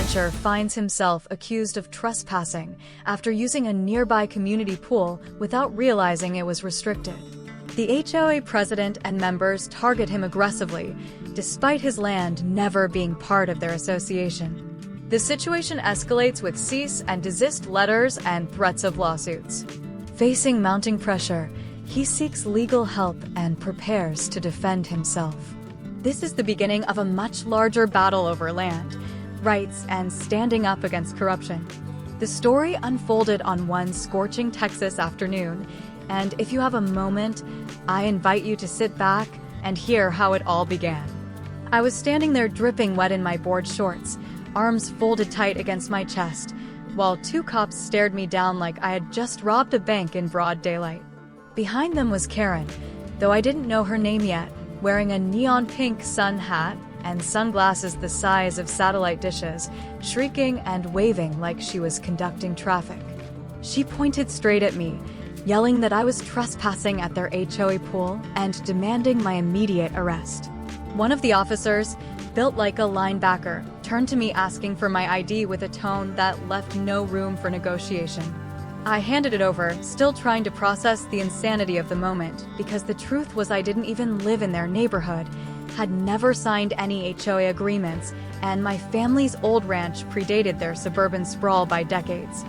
rancher finds himself accused of trespassing after using a nearby community pool without realizing it was restricted. The HOA president and members target him aggressively, despite his land never being part of their association. The situation escalates with cease and desist letters and threats of lawsuits. Facing mounting pressure, he seeks legal help and prepares to defend himself. This is the beginning of a much larger battle over land, rights, and standing up against corruption. The story unfolded on one scorching Texas afternoon, and if you have a moment, I invite you to sit back and hear how it all began. I was standing there dripping wet in my board shorts, arms folded tight against my chest, while two cops stared me down like I had just robbed a bank in broad daylight. Behind them was Karen, though I didn't know her name yet, wearing a neon pink sun hat and sunglasses the size of satellite dishes, shrieking and waving like she was conducting traffic. She pointed straight at me, yelling that I was trespassing at their HOA pool and demanding my immediate arrest. One of the officers, built like a linebacker, turned to me asking for my ID with a tone that left no room for negotiation. I handed it over, still trying to process the insanity of the moment, because the truth was I didn't even live in their neighborhood, had never signed any HOA agreements, and my family's old ranch predated their suburban sprawl by decades.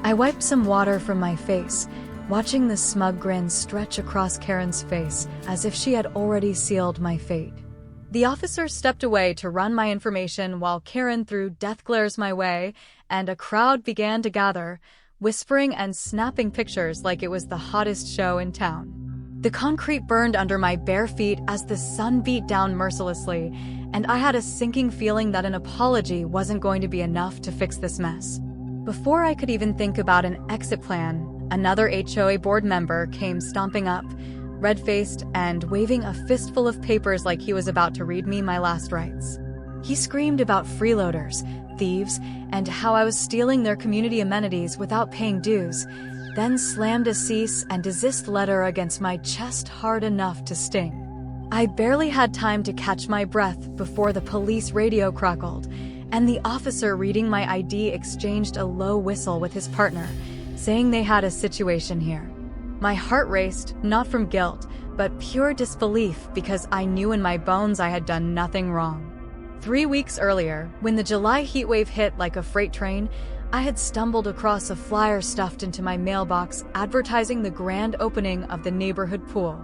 I wiped some water from my face, watching the smug grin stretch across Karen's face as if she had already sealed my fate. The officer stepped away to run my information while Karen threw death glares my way, and a crowd began to gather, whispering and snapping pictures like it was the hottest show in town. The concrete burned under my bare feet as the sun beat down mercilessly, and I had a sinking feeling that an apology wasn't going to be enough to fix this mess. Before I could even think about an exit plan, another HOA board member came stomping up, red-faced and waving a fistful of papers like he was about to read me my last rites. He screamed about freeloaders, thieves, and how I was stealing their community amenities without paying dues, then slammed a cease and desist letter against my chest hard enough to sting. I barely had time to catch my breath before the police radio crackled, and the officer reading my ID exchanged a low whistle with his partner, saying they had a situation here. My heart raced, not from guilt, but pure disbelief because I knew in my bones I had done nothing wrong. 3 weeks earlier, when the July heatwave hit like a freight train, I had stumbled across a flyer stuffed into my mailbox advertising the grand opening of the neighborhood pool.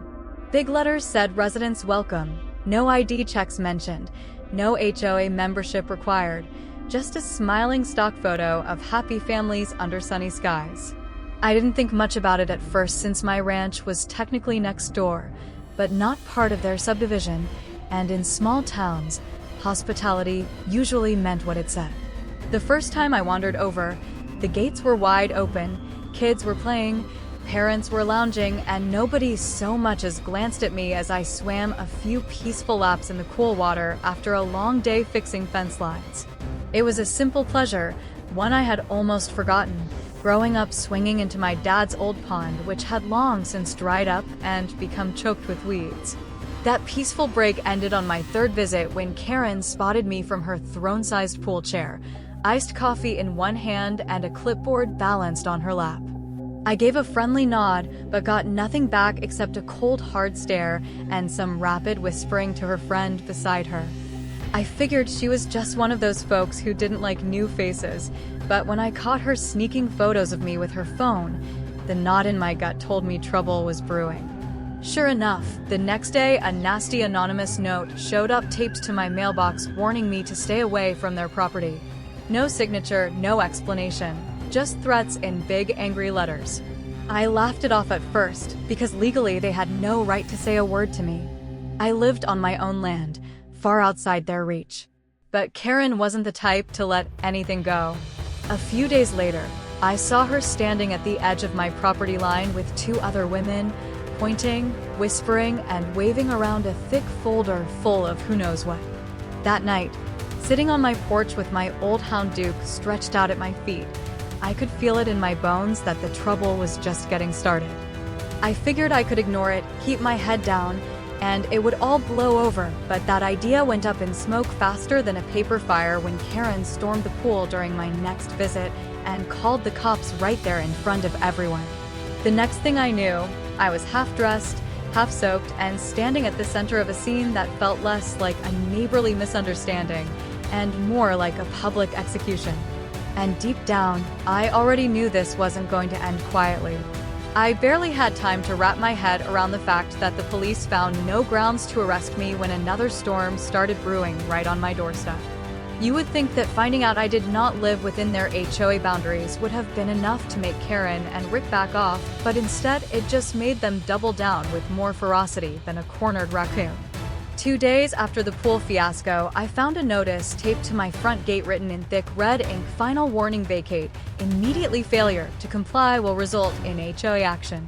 Big letters said residents welcome, no ID checks mentioned, no HOA membership required, just a smiling stock photo of happy families under sunny skies. I didn't think much about it at first since my ranch was technically next door, but not part of their subdivision, and in small towns, hospitality usually meant what it said. The first time I wandered over, the gates were wide open, kids were playing, parents were lounging, and nobody so much as glanced at me as I swam a few peaceful laps in the cool water after a long day fixing fence lines. It was a simple pleasure, one I had almost forgotten, growing up swinging into my dad's old pond, which had long since dried up and become choked with weeds. That peaceful break ended on my third visit when Karen spotted me from her throne-sized pool chair, iced coffee in one hand and a clipboard balanced on her lap. I gave a friendly nod, but got nothing back except a cold, hard stare and some rapid whispering to her friend beside her. I figured she was just one of those folks who didn't like new faces, but when I caught her sneaking photos of me with her phone, the knot in my gut told me trouble was brewing. Sure enough, the next day a nasty anonymous note showed up taped to my mailbox warning me to stay away from their property. No signature, no explanation, just threats in big angry letters. I laughed it off at first, because legally they had no right to say a word to me. I lived on my own land, far outside their reach. But Karen wasn't the type to let anything go. A few days later, I saw her standing at the edge of my property line with two other women, pointing, whispering, and waving around a thick folder full of who knows what. That night, sitting on my porch with my old hound Duke stretched out at my feet, I could feel it in my bones that the trouble was just getting started. I figured I could ignore it, keep my head down, and it would all blow over, but that idea went up in smoke faster than a paper fire when Karen stormed the pool during my next visit and called the cops right there in front of everyone. The next thing I knew, I was half-dressed, half-soaked, and standing at the center of a scene that felt less like a neighborly misunderstanding and more like a public execution. And deep down, I already knew this wasn't going to end quietly. I barely had time to wrap my head around the fact that the police found no grounds to arrest me when another storm started brewing right on my doorstep. You would think that finding out I did not live within their HOA boundaries would have been enough to make Karen and Rick back off, but instead it just made them double down with more ferocity than a cornered raccoon. 2 days after the pool fiasco, I found a notice taped to my front gate written in thick red ink, "Final warning, vacate. Immediately failure to comply will result in HOA action."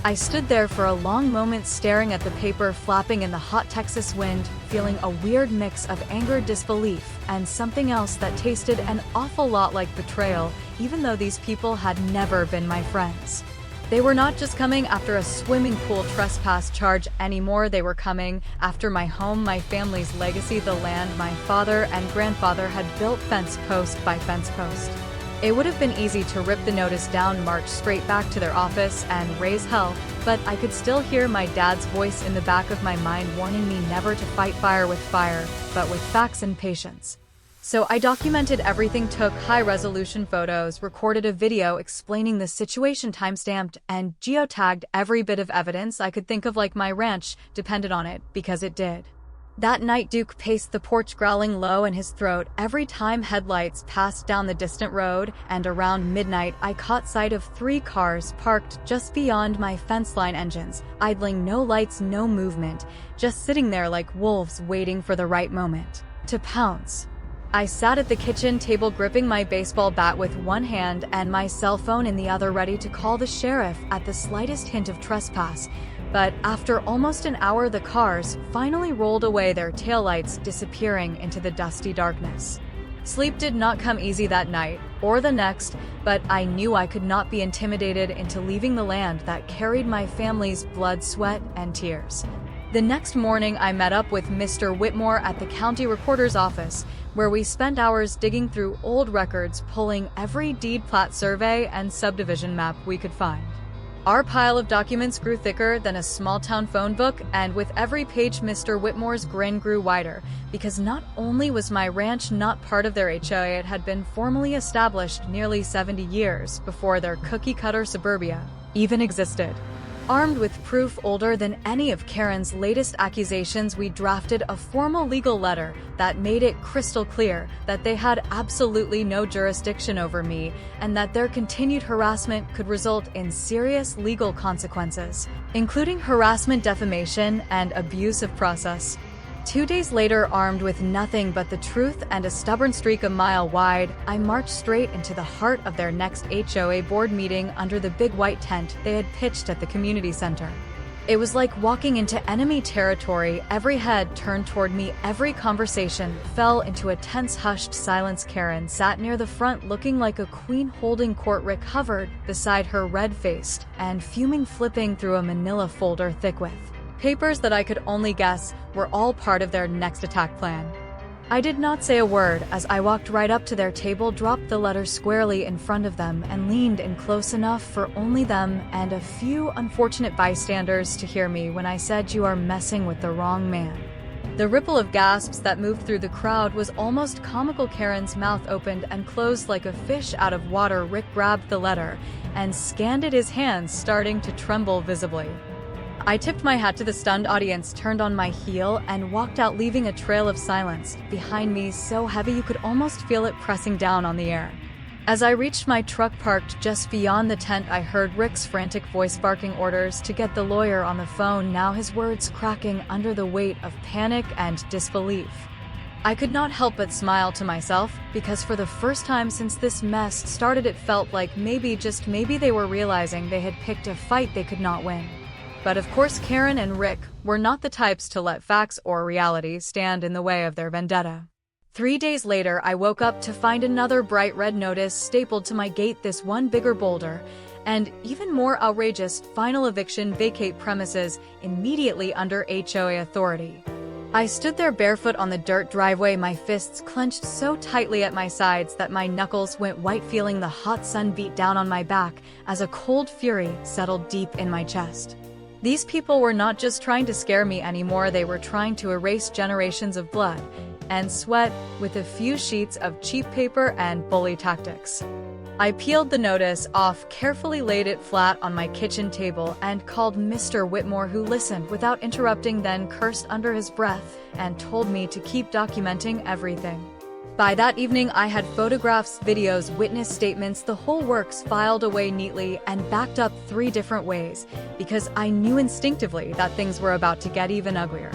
I stood there for a long moment staring at the paper flapping in the hot Texas wind, feeling a weird mix of anger, disbelief, and something else that tasted an awful lot like betrayal, even though these people had never been my friends. They were not just coming after a swimming pool trespass charge anymore, they were coming after my home, my family's legacy, the land my father and grandfather had built fence post by fence post. It would have been easy to rip the notice down, march straight back to their office, and raise hell, but I could still hear my dad's voice in the back of my mind warning me never to fight fire with fire, but with facts and patience. So I documented everything, took high-resolution photos, recorded a video explaining the situation, timestamped, and geotagged every bit of evidence I could think of, like my ranch depended on it, because it did. That night, Duke paced the porch, growling low in his throat every time headlights passed down the distant road, and around midnight I caught sight of 3 cars parked just beyond my fence line, engines idling, no lights, no movement, just sitting there like wolves waiting for the right moment to pounce. I sat at the kitchen table gripping my baseball bat with one hand and my cell phone in the other, ready to call the sheriff at the slightest hint of trespass. But after almost an hour, the cars finally rolled away, their taillights disappearing into the dusty darkness. Sleep did not come easy that night, or the next, but I knew I could not be intimidated into leaving the land that carried my family's blood, sweat, and tears. The next morning, I met up with Mr. Whitmore at the county recorder's office, where we spent hours digging through old records, pulling every deed, plat, survey, and subdivision map we could find. Our pile of documents grew thicker than a small-town phone book, and with every page Mr. Whitmore's grin grew wider, because not only was my ranch not part of their HOA, it had been formally established nearly 70 years before their cookie-cutter suburbia even existed. Armed with proof older than any of Karen's latest accusations, we drafted a formal legal letter that made it crystal clear that they had absolutely no jurisdiction over me and that their continued harassment could result in serious legal consequences, including harassment, defamation, and abuse of process. 2 days later, armed with nothing but the truth and a stubborn streak a mile wide, I marched straight into the heart of their next HOA board meeting under the big white tent they had pitched at the community center. It was like walking into enemy territory. Every head turned toward me, every conversation fell into a tense, hushed silence. Karen sat near the front looking like a queen holding court. Rick hovered beside her, red-faced and fuming, flipping through a manila folder thick with papers that I could only guess were all part of their next attack plan. I did not say a word as I walked right up to their table, dropped the letter squarely in front of them, and leaned in close enough for only them and a few unfortunate bystanders to hear me when I said, "You are messing with the wrong man." The ripple of gasps that moved through the crowd was almost comical. Karen's mouth opened and closed like a fish out of water. Rick grabbed the letter and scanned it, his hands starting to tremble visibly. I tipped my hat to the stunned audience, turned on my heel, and walked out, leaving a trail of silence behind me so heavy you could almost feel it pressing down on the air. As I reached my truck parked just beyond the tent, I heard Rick's frantic voice barking orders to get the lawyer on the phone, now his words cracking under the weight of panic and disbelief. I could not help but smile to myself, because for the first time since this mess started, it felt like maybe, just maybe, they were realizing they had picked a fight they could not win. But of course, Karen and Rick were not the types to let facts or reality stand in the way of their vendetta. 3 days later, I woke up to find another bright red notice stapled to my gate, this one bigger, bolder, And even more outrageous, final eviction vacate premises immediately under HOA authority. I stood there barefoot on the dirt driveway, my fists clenched so tightly at my sides that my knuckles went white, feeling the hot sun beat down on my back as a cold fury settled deep in my chest. These people were not just trying to scare me anymore, they were trying to erase generations of blood and sweat with a few sheets of cheap paper and bully tactics. I peeled the notice off, carefully laid it flat on my kitchen table, and called Mr. Whitmore, who listened without interrupting, then cursed under his breath and told me to keep documenting everything. By that evening, I had photographs, videos, witness statements, the whole works filed away neatly and backed up 3 different ways, because I knew instinctively that things were about to get even uglier.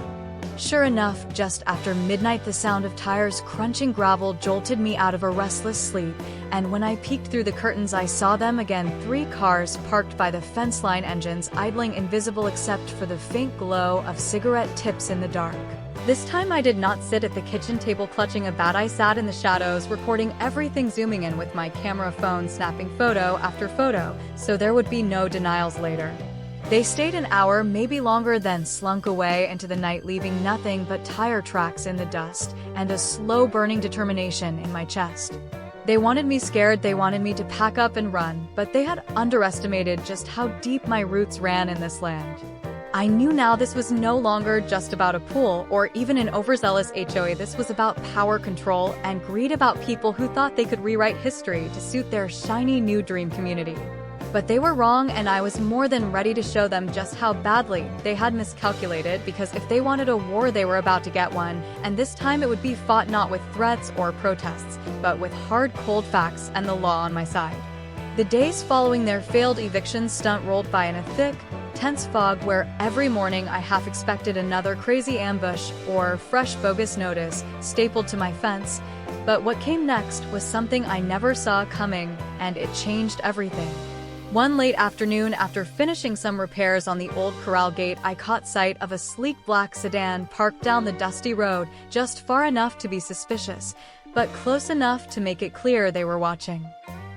Sure enough, just after midnight, the sound of tires crunching gravel jolted me out of a restless sleep, and when I peeked through the curtains, I saw them again, 3 cars parked by the fence line, engines idling invisible except for the faint glow of cigarette tips in the dark. This time I did not sit at the kitchen table clutching a bat. I sat in the shadows, recording everything, zooming in with my camera phone, snapping photo after photo, so there would be no denials later. They stayed an hour, maybe longer, then slunk away into the night, leaving nothing but tire tracks in the dust and a slow-burning determination in my chest. They wanted me scared, they wanted me to pack up and run, but they had underestimated just how deep my roots ran in this land. I knew now this was no longer just about a pool or even an overzealous HOA. This was about power, control, and greed, about people who thought they could rewrite history to suit their shiny new dream community. But they were wrong, and I was more than ready to show them just how badly they had miscalculated, because if they wanted a war, they were about to get one, and this time it would be fought not with threats or protests, but with hard, cold facts and the law on my side. The days following their failed eviction stunt rolled by in a thick, tense fog where every morning I half expected another crazy ambush or fresh bogus notice stapled to my fence. But what came next was something I never saw coming, and it changed everything. One late afternoon, after finishing some repairs on the old corral gate, I caught sight of a sleek black sedan parked down the dusty road, just far enough to be suspicious, but close enough to make it clear they were watching.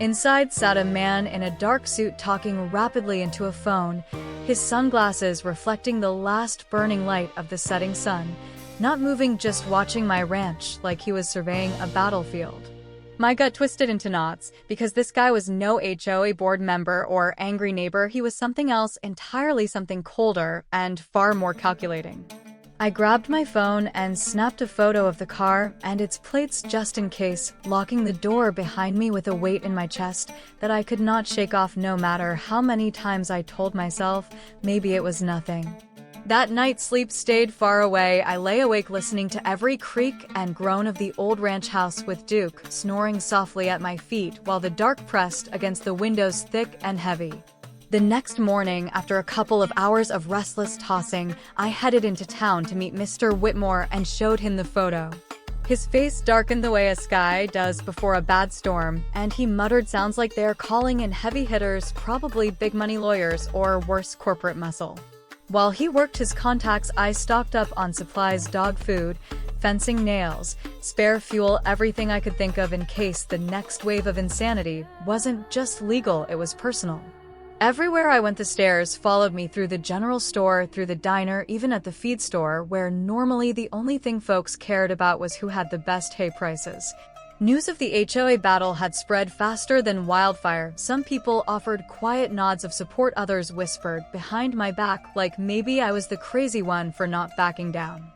Inside sat a man in a dark suit talking rapidly into a phone, his sunglasses reflecting the last burning light of the setting sun, not moving, just watching my ranch like he was surveying a battlefield. My gut twisted into knots, because this guy was no HOA board member or angry neighbor. He was something else entirely, something colder and far more calculating. I grabbed my phone and snapped a photo of the car and its plates just in case, locking the door behind me with a weight in my chest that I could not shake off, no matter how many times I told myself maybe it was nothing. That night, sleep stayed far away. I lay awake listening to every creak and groan of the old ranch house, with Duke snoring softly at my feet while the dark pressed against the windows thick and heavy. The next morning, after a couple of hours of restless tossing, I headed into town to meet Mr. Whitmore and showed him the photo. His face darkened the way a sky does before a bad storm, and he muttered, "Sounds like they're calling in heavy hitters, probably big money lawyers or worse, corporate muscle." While he worked his contacts, I stocked up on supplies, dog food, fencing, nails, spare fuel, everything I could think of in case the next wave of insanity wasn't just legal, it was personal. Everywhere I went, the stairs followed me, through the general store, through the diner, even at the feed store, where normally the only thing folks cared about was who had the best hay prices. News of the HOA battle had spread faster than wildfire. Some people offered quiet nods of support, others whispered behind my back like maybe I was the crazy one for not backing down.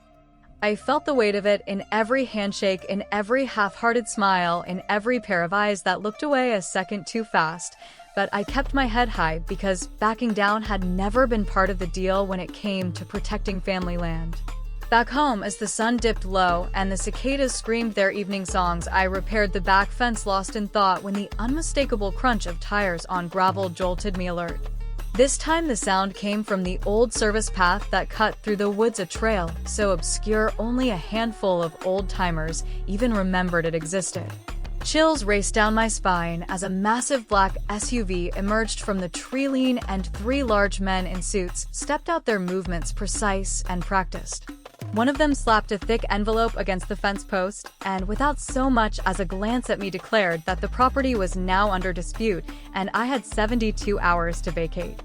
I felt the weight of it in every handshake, in every half-hearted smile, in every pair of eyes that looked away a second too fast. But I kept my head high, because backing down had never been part of the deal when it came to protecting family land. Back home, as the sun dipped low and the cicadas screamed their evening songs, I repaired the back fence, lost in thought when the unmistakable crunch of tires on gravel jolted me alert. This time the sound came from the old service path that cut through the woods, a trail so obscure only a handful of old-timers even remembered it existed. Chills raced down my spine as a massive black SUV emerged from the tree line and 3 large men in suits stepped out, their movements precise and practiced. One of them slapped a thick envelope against the fence post, and without so much as a glance at me declared that the property was now under dispute, and I had 72 hours to vacate.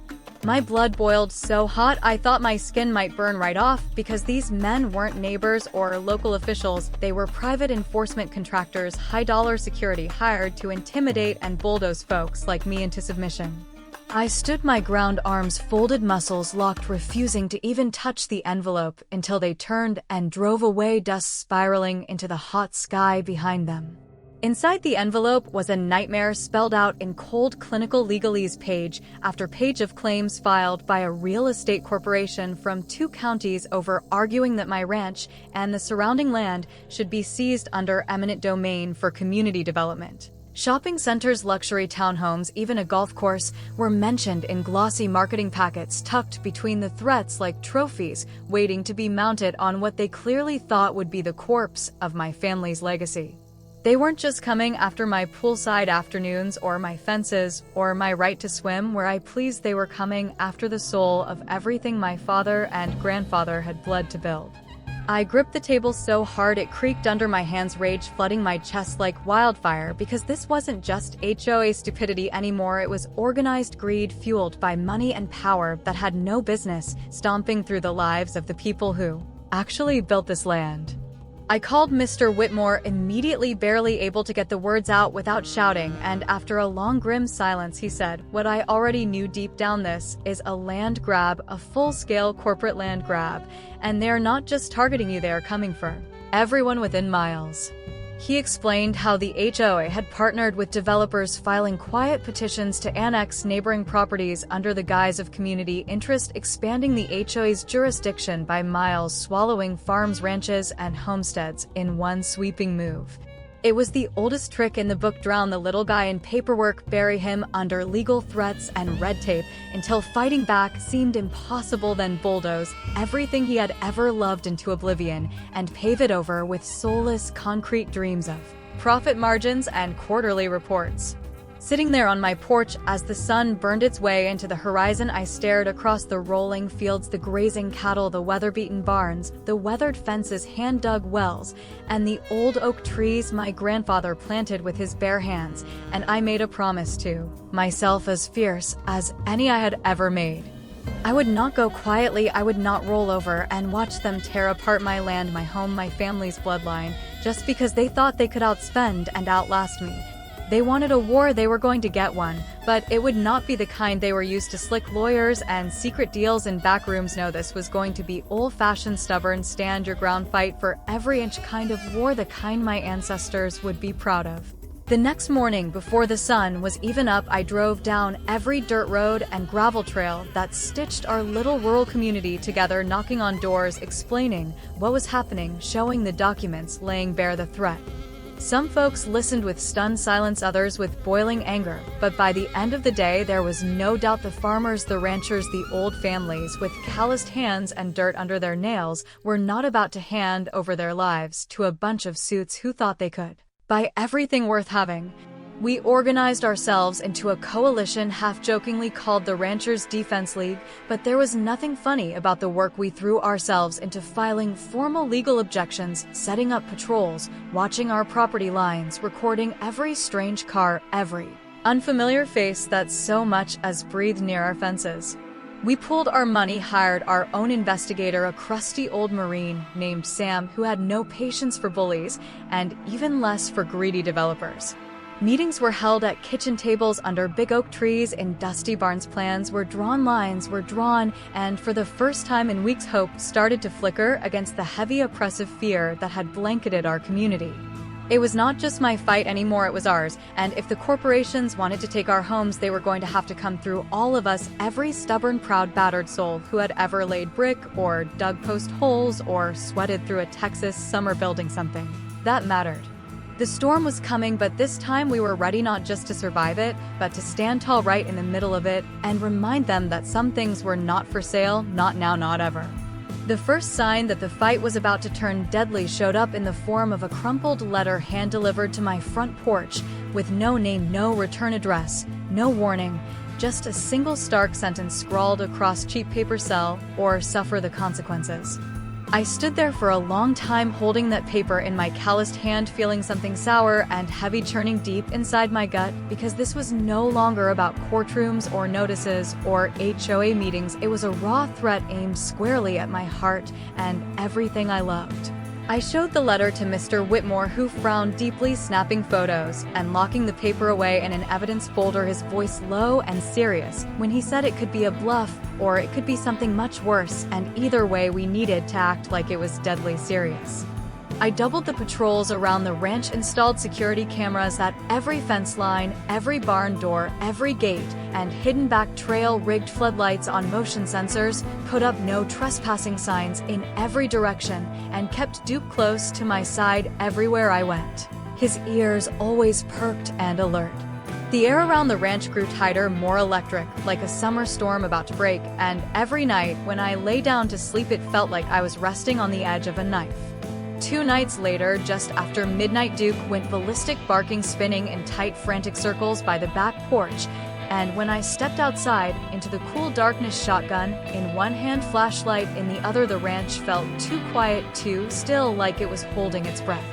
My blood boiled so hot I thought my skin might burn right off because these men weren't neighbors or local officials, they were private enforcement contractors, high-dollar security hired to intimidate and bulldoze folks like me into submission. I stood my ground, arms folded, muscles locked, refusing to even touch the envelope until they turned and drove away, dust spiraling into the hot sky behind them. Inside the envelope was a nightmare spelled out in cold clinical legalese, page after page of claims filed by a real estate corporation from 2 counties over arguing that my ranch and the surrounding land should be seized under eminent domain for community development. Shopping centers, luxury townhomes, even a golf course were mentioned in glossy marketing packets tucked between the threats like trophies waiting to be mounted on what they clearly thought would be the corpse of my family's legacy. They weren't just coming after my poolside afternoons or my fences or my right to swim where I pleased. They were coming after the soul of everything my father and grandfather had bled to build. I gripped the table so hard it creaked under my hands, rage flooding my chest like wildfire, because this wasn't just HOA stupidity anymore. It was organized greed fueled by money and power that had no business stomping through the lives of the people who actually built this land. I called Mr. Whitmore immediately, barely able to get the words out without shouting, and after a long grim silence he said what I already knew deep down: this is a land grab, a full-scale corporate land grab, and they're not just targeting you, they're coming for everyone within miles. He explained how the HOA had partnered with developers filing quiet petitions to annex neighboring properties under the guise of community interest, expanding the HOA's jurisdiction by miles, swallowing farms, ranches, and homesteads in one sweeping move. It was the oldest trick in the book: drown the little guy in paperwork, bury him under legal threats and red tape until fighting back seemed impossible, then bulldoze everything he had ever loved into oblivion and pave it over with soulless concrete dreams of profit margins and quarterly reports. Sitting there on my porch as the sun burned its way into the horizon, I stared across the rolling fields, the grazing cattle, the weather-beaten barns, the weathered fences, hand-dug wells, and the old oak trees my grandfather planted with his bare hands, and I made a promise to myself as fierce as any I had ever made. I would not go quietly, I would not roll over and watch them tear apart my land, my home, my family's bloodline, just because they thought they could outspend and outlast me. They wanted a war, they were going to get one, but it would not be the kind they were used to: slick lawyers and secret deals in back rooms. No, this was going to be old-fashioned, stubborn, stand your ground, fight for every inch kind of war, the kind my ancestors would be proud of. The next morning, before the sun was even up, I drove down every dirt road and gravel trail that stitched our little rural community together, knocking on doors, explaining what was happening, showing the documents, laying bare the threat. Some folks listened with stunned silence, others with boiling anger, but by the end of the day there was no doubt the farmers, the ranchers, the old families with calloused hands and dirt under their nails were not about to hand over their lives to a bunch of suits who thought they could buy everything worth having. We organized ourselves into a coalition half-jokingly called the Ranchers Defense League, but there was nothing funny about the work we threw ourselves into: filing formal legal objections, setting up patrols, watching our property lines, recording every strange car, every unfamiliar face that so much as breathed near our fences. We pooled our money, hired our own investigator, a crusty old Marine named Sam who had no patience for bullies and even less for greedy developers. Meetings were held at kitchen tables under big oak trees in dusty barns. Plans were drawn, lines were drawn, and for the first time in weeks hope started to flicker against the heavy oppressive fear that had blanketed our community. It was not just my fight anymore, it was ours, and if the corporations wanted to take our homes, they were going to have to come through all of us, every stubborn, proud, battered soul who had ever laid brick or dug post holes or sweated through a Texas summer building something that mattered. The storm was coming, but this time we were ready not just to survive it, but to stand tall right in the middle of it and remind them that some things were not for sale, not now, not ever. The first sign that the fight was about to turn deadly showed up in the form of a crumpled letter hand-delivered to my front porch with no name, no return address, no warning, just a single stark sentence scrawled across cheap paper: sell or suffer the consequences. I stood there for a long time holding that paper in my calloused hand, feeling something sour and heavy churning deep inside my gut, because this was no longer about courtrooms or notices or HOA meetings. It was a raw threat aimed squarely at my heart and everything I loved. I showed the letter to Mr. Whitmore, who frowned deeply, snapping photos and locking the paper away in an evidence folder, his voice low and serious, when he said it could be a bluff or it could be something much worse, and either way we needed to act like it was deadly serious. I doubled the patrols around the ranch, installed security cameras at every fence line, every barn door, every gate, and hidden back trail, rigged floodlights on motion sensors, put up no trespassing signs in every direction, and kept Duke close to my side everywhere I went. His ears always perked and alert. The air around the ranch grew tighter, more electric, like a summer storm about to break, and every night when I lay down to sleep it felt like I was resting on the edge of a knife. 2 nights later, just after midnight, Duke went ballistic, barking, spinning in tight, frantic circles by the back porch, and when I stepped outside into the cool darkness, shotgun in one hand, flashlight in the other, the ranch felt too quiet, too still, like it was holding its breath.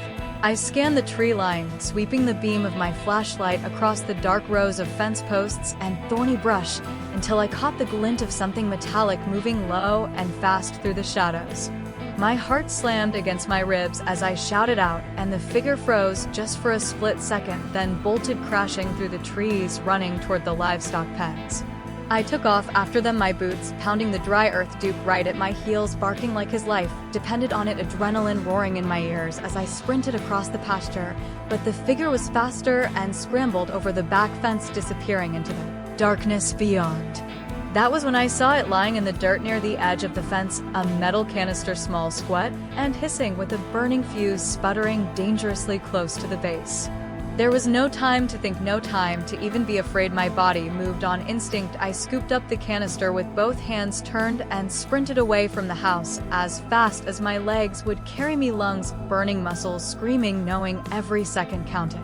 I scanned the tree line, sweeping the beam of my flashlight across the dark rows of fence posts and thorny brush until I caught the glint of something metallic moving low and fast through the shadows. My heart slammed against my ribs as I shouted out, and the figure froze just for a split second, then bolted crashing through the trees, running toward the livestock pens. I took off after them, my boots pounding the dry earth, Duke right at my heels, barking like his life depended on it, adrenaline roaring in my ears as I sprinted across the pasture. But the figure was faster and scrambled over the back fence, disappearing into the darkness beyond. That was when I saw it lying in the dirt near the edge of the fence, a metal canister, small, squat, and hissing, with a burning fuse sputtering dangerously close to the base. There was no time to think, no time to even be afraid. My body moved on instinct. I scooped up the canister with both hands, turned, and sprinted away from the house as fast as my legs would carry me, lungs burning, muscles screaming, knowing every second counted.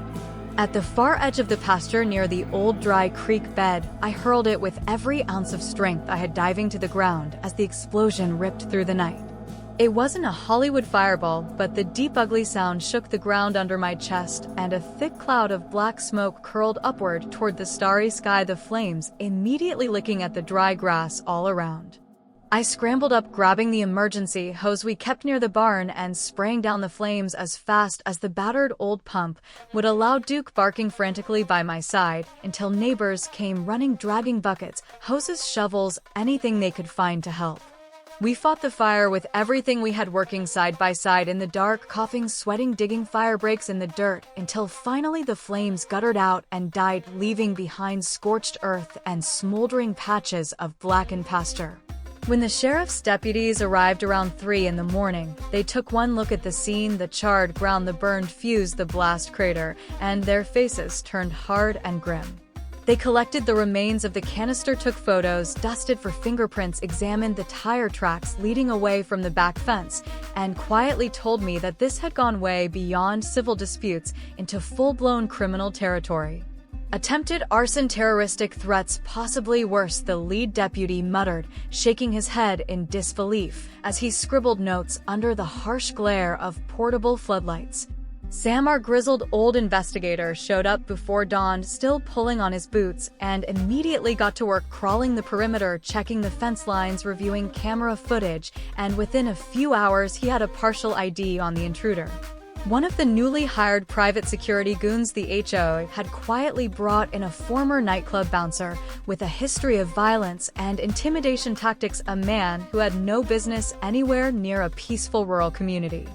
At the far edge of the pasture near the old dry creek bed, I hurled it with every ounce of strength I had, diving to the ground as the explosion ripped through the night. It wasn't a Hollywood fireball, but the deep, ugly sound shook the ground under my chest, and a thick cloud of black smoke curled upward toward the starry sky, the flames immediately licking at the dry grass all around. I scrambled up, grabbing the emergency hose we kept near the barn and spraying down the flames as fast as the battered old pump would allow, Duke barking frantically by my side, until neighbors came running, dragging buckets, hoses, shovels, anything they could find to help. We fought the fire with everything we had, working side by side in the dark, coughing, sweating, digging fire breaks in the dirt, until finally the flames guttered out and died, leaving behind scorched earth and smoldering patches of blackened pasture. When the sheriff's deputies arrived around 3 in the morning, they took one look at the scene, the charred ground, the burned fuse, the blast crater, and their faces turned hard and grim. They collected the remains of the canister, took photos, dusted for fingerprints, examined the tire tracks leading away from the back fence, and quietly told me that this had gone way beyond civil disputes into full-blown criminal territory. Attempted arson, terroristic threats, possibly worse, the lead deputy muttered, shaking his head in disbelief as he scribbled notes under the harsh glare of portable floodlights. Sam, our grizzled old investigator, showed up before dawn, still pulling on his boots, and immediately got to work crawling the perimeter, checking the fence lines, reviewing camera footage, and within a few hours he had a partial ID on the intruder. One of the newly hired private security goons the HOA had quietly brought in, a former nightclub bouncer with a history of violence and intimidation tactics, a man who had no business anywhere near a peaceful rural community.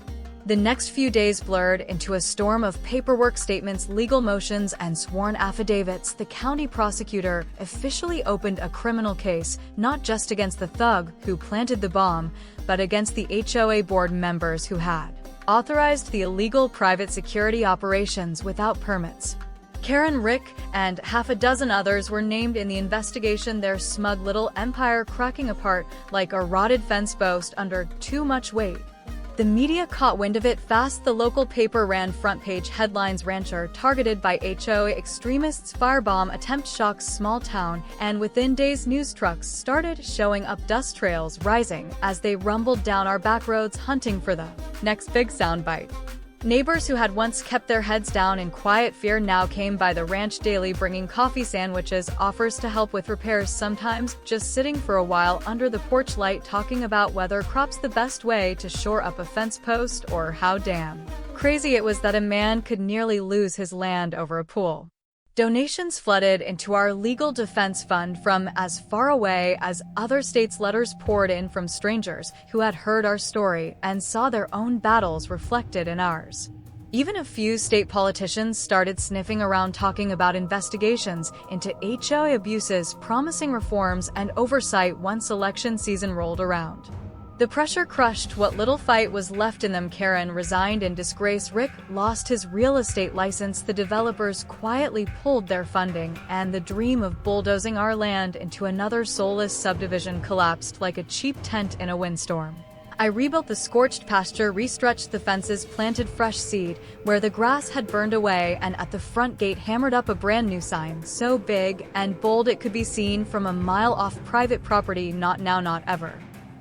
The next few days blurred into a storm of paperwork, statements, legal motions, and sworn affidavits. The county prosecutor officially opened a criminal case, not just against the thug who planted the bomb, but against the HOA board members who had authorized the illegal private security operations without permits. Karen, Rick, and half a dozen others were named in the investigation, their smug little empire cracking apart like a rotted fence post under too much weight. The media caught wind of it fast. The local paper ran front-page headlines: rancher targeted by HOA extremists, firebomb attempt shocks small town, and within days news trucks started showing up, dust trails rising as they rumbled down our back roads hunting for the next big soundbite. Neighbors who had once kept their heads down in quiet fear now came by the ranch daily, bringing coffee, sandwiches, offers to help with repairs, sometimes just sitting for a while under the porch light talking about whether crop's the best way to shore up a fence post or how damn crazy it was that a man could nearly lose his land over a pool. Donations flooded into our legal defense fund from as far away as other states. Letters poured in from strangers who had heard our story and saw their own battles reflected in ours. Even a few state politicians started sniffing around, talking about investigations into HOA abuses, promising reforms and oversight once election season rolled around. The pressure crushed what little fight was left in them. Karen resigned in disgrace. Rick lost his real estate license. The developers quietly pulled their funding, and the dream of bulldozing our land into another soulless subdivision collapsed like a cheap tent in a windstorm. I rebuilt the scorched pasture, restretched the fences, planted fresh seed where the grass had burned away, and at the front gate hammered up a brand new sign so big and bold it could be seen from a mile off: private property, not now, not ever.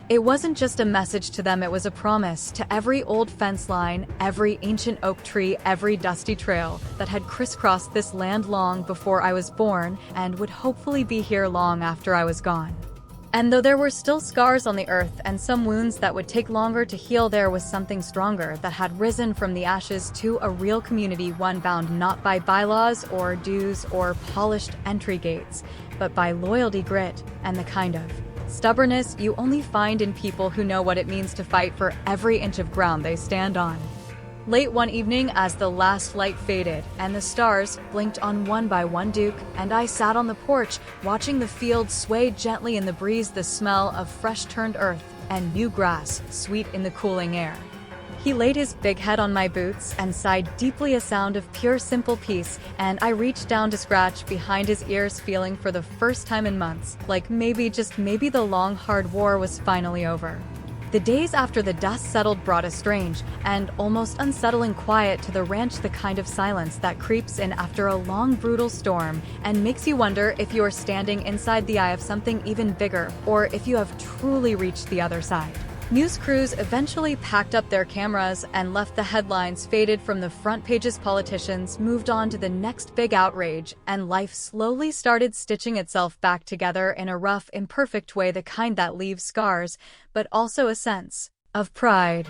It wasn't just a message to them, it was a promise to every old fence line, every ancient oak tree, every dusty trail that had crisscrossed this land long before I was born and would hopefully be here long after I was gone. And though there were still scars on the earth and some wounds that would take longer to heal, there was something stronger that had risen from the ashes to a real community, one bound not by bylaws or dues or polished entry gates, but by loyalty, grit, and the kind of stubbornness you only find in people who know what it means to fight for every inch of ground they stand on. Late one evening, as the last light faded and the stars blinked on one by one, Duke and I sat on the porch, watching the field sway gently in the breeze, the smell of fresh turned earth and new grass sweet in the cooling air. He laid his big head on my boots and sighed deeply, a sound of pure, simple peace, and I reached down to scratch behind his ears, feeling for the first time in months like maybe, just maybe, the long, hard war was finally over. The days after the dust settled brought a strange and almost unsettling quiet to the ranch, the kind of silence that creeps in after a long, brutal storm and makes you wonder if you are standing inside the eye of something even bigger, or if you have truly reached the other side. News crews eventually packed up their cameras and left the headlines, faded from the front pages. Politicians moved on to the next big outrage, and life slowly started stitching itself back together in a rough, imperfect way, the kind that leaves scars, but also a sense of pride.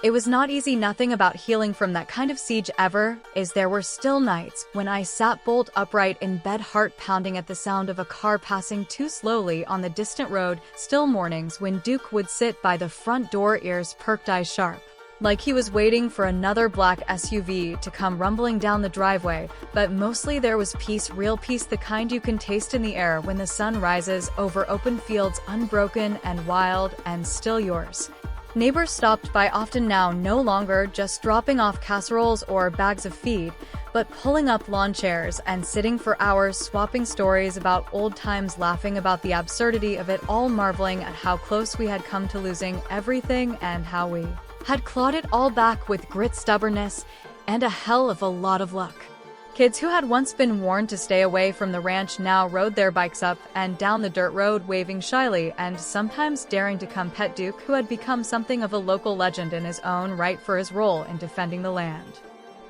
It was not easy, nothing about healing from that kind of siege ever is. There were still nights when I sat bolt upright in bed, heart pounding at the sound of a car passing too slowly on the distant road, still mornings when Duke would sit by the front door, ears perked, eyes sharp, like he was waiting for another black SUV to come rumbling down the driveway. But mostly there was peace, real peace, the kind you can taste in the air when the sun rises over open fields, unbroken and wild and still yours. Neighbors stopped by often now, no longer just dropping off casseroles or bags of feed, but pulling up lawn chairs and sitting for hours, swapping stories about old times, laughing about the absurdity of it all, marveling at how close we had come to losing everything and how we had clawed it all back with grit, stubbornness, and a hell of a lot of luck. Kids who had once been warned to stay away from the ranch now rode their bikes up and down the dirt road, waving shyly and sometimes daring to come pet Duke, who had become something of a local legend in his own right for his role in defending the land.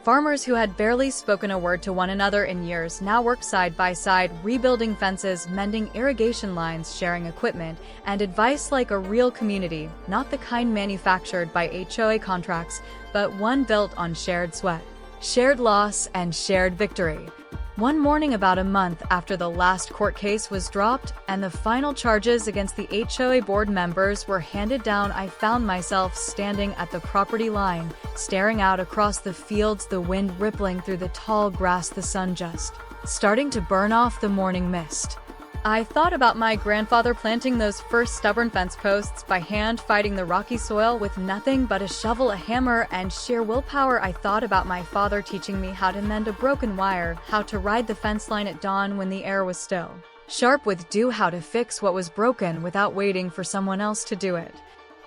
Farmers who had barely spoken a word to one another in years now worked side by side, rebuilding fences, mending irrigation lines, sharing equipment and advice like a real community, not the kind manufactured by HOA contracts, but one built on shared sweat, shared loss, and shared victory. One morning, about a month after the last court case was dropped and the final charges against the HOA board members were handed down, I found myself standing at the property line, staring out across the fields, the wind rippling through the tall grass, the sun just starting to burn off the morning mist. I thought about my grandfather planting those first stubborn fence posts by hand, fighting the rocky soil with nothing but a shovel, a hammer, and sheer willpower. I thought about my father teaching me how to mend a broken wire, how to ride the fence line at dawn when the air was still sharp with dew, how to fix what was broken without waiting for someone else to do it.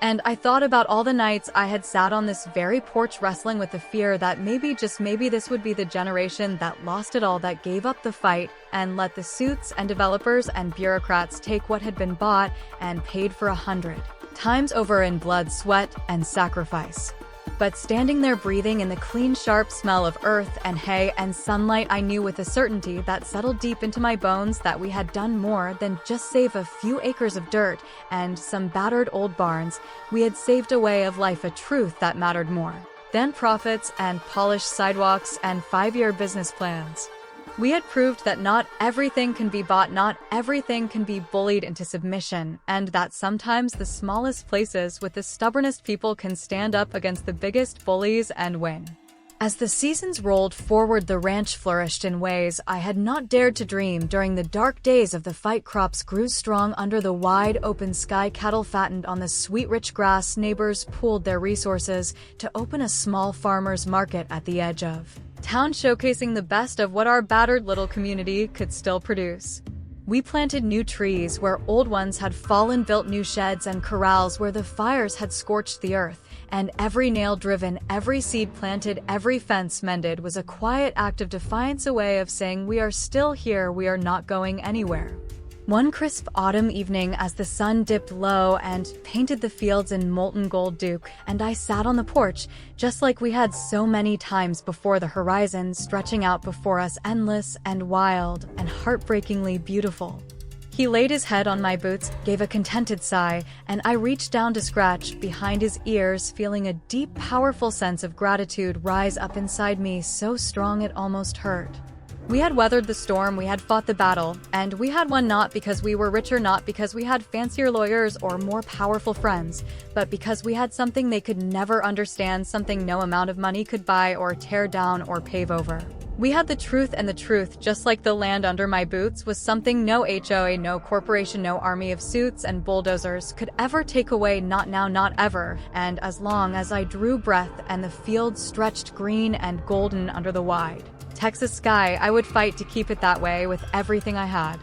And I thought about all the nights I had sat on this very porch wrestling with the fear that maybe, just maybe, this would be the generation that lost it all, that gave up the fight and let the suits and developers and bureaucrats take what had been bought and paid for 100 times over in blood, sweat, and sacrifice. But standing there breathing in the clean, sharp smell of earth and hay and sunlight, I knew with a certainty that settled deep into my bones that we had done more than just save a few acres of dirt and some battered old barns. We had saved a way of life, a truth that mattered more than profits and polished sidewalks and 5-year business plans. We had proved that not everything can be bought, not everything can be bullied into submission, and that sometimes the smallest places with the stubbornest people can stand up against the biggest bullies and win. As the seasons rolled forward, the ranch flourished in ways I had not dared to dream. During the dark days of the fight, crops grew strong under the wide open sky, cattle fattened on the sweet rich grass, neighbors pooled their resources to open a small farmer's market at the edge of town, showcasing the best of what our battered little community could still produce. We planted new trees where old ones had fallen, built new sheds and corrals where the fires had scorched the earth, and every nail driven, every seed planted, every fence mended was a quiet act of defiance, a way of saying we are still here, we are not going anywhere. One crisp autumn evening, as the sun dipped low and painted the fields in molten gold, Duke and I sat on the porch, just like we had so many times before, the horizon stretching out before us, endless and wild and heartbreakingly beautiful. He laid his head on my boots, gave a contented sigh, and I reached down to scratch behind his ears, feeling a deep, powerful sense of gratitude rise up inside me, so strong it almost hurt. We had weathered the storm, we had fought the battle, and we had won, not because we were richer, not because we had fancier lawyers or more powerful friends, but because we had something they could never understand, something no amount of money could buy or tear down or pave over. We had the truth, and the truth, just like the land under my boots, was something no HOA, no corporation, no army of suits and bulldozers could ever take away, not now, not ever. And as long as I drew breath and the fields stretched green and golden under the wide Texas sky, I would fight to keep it that way with everything I had.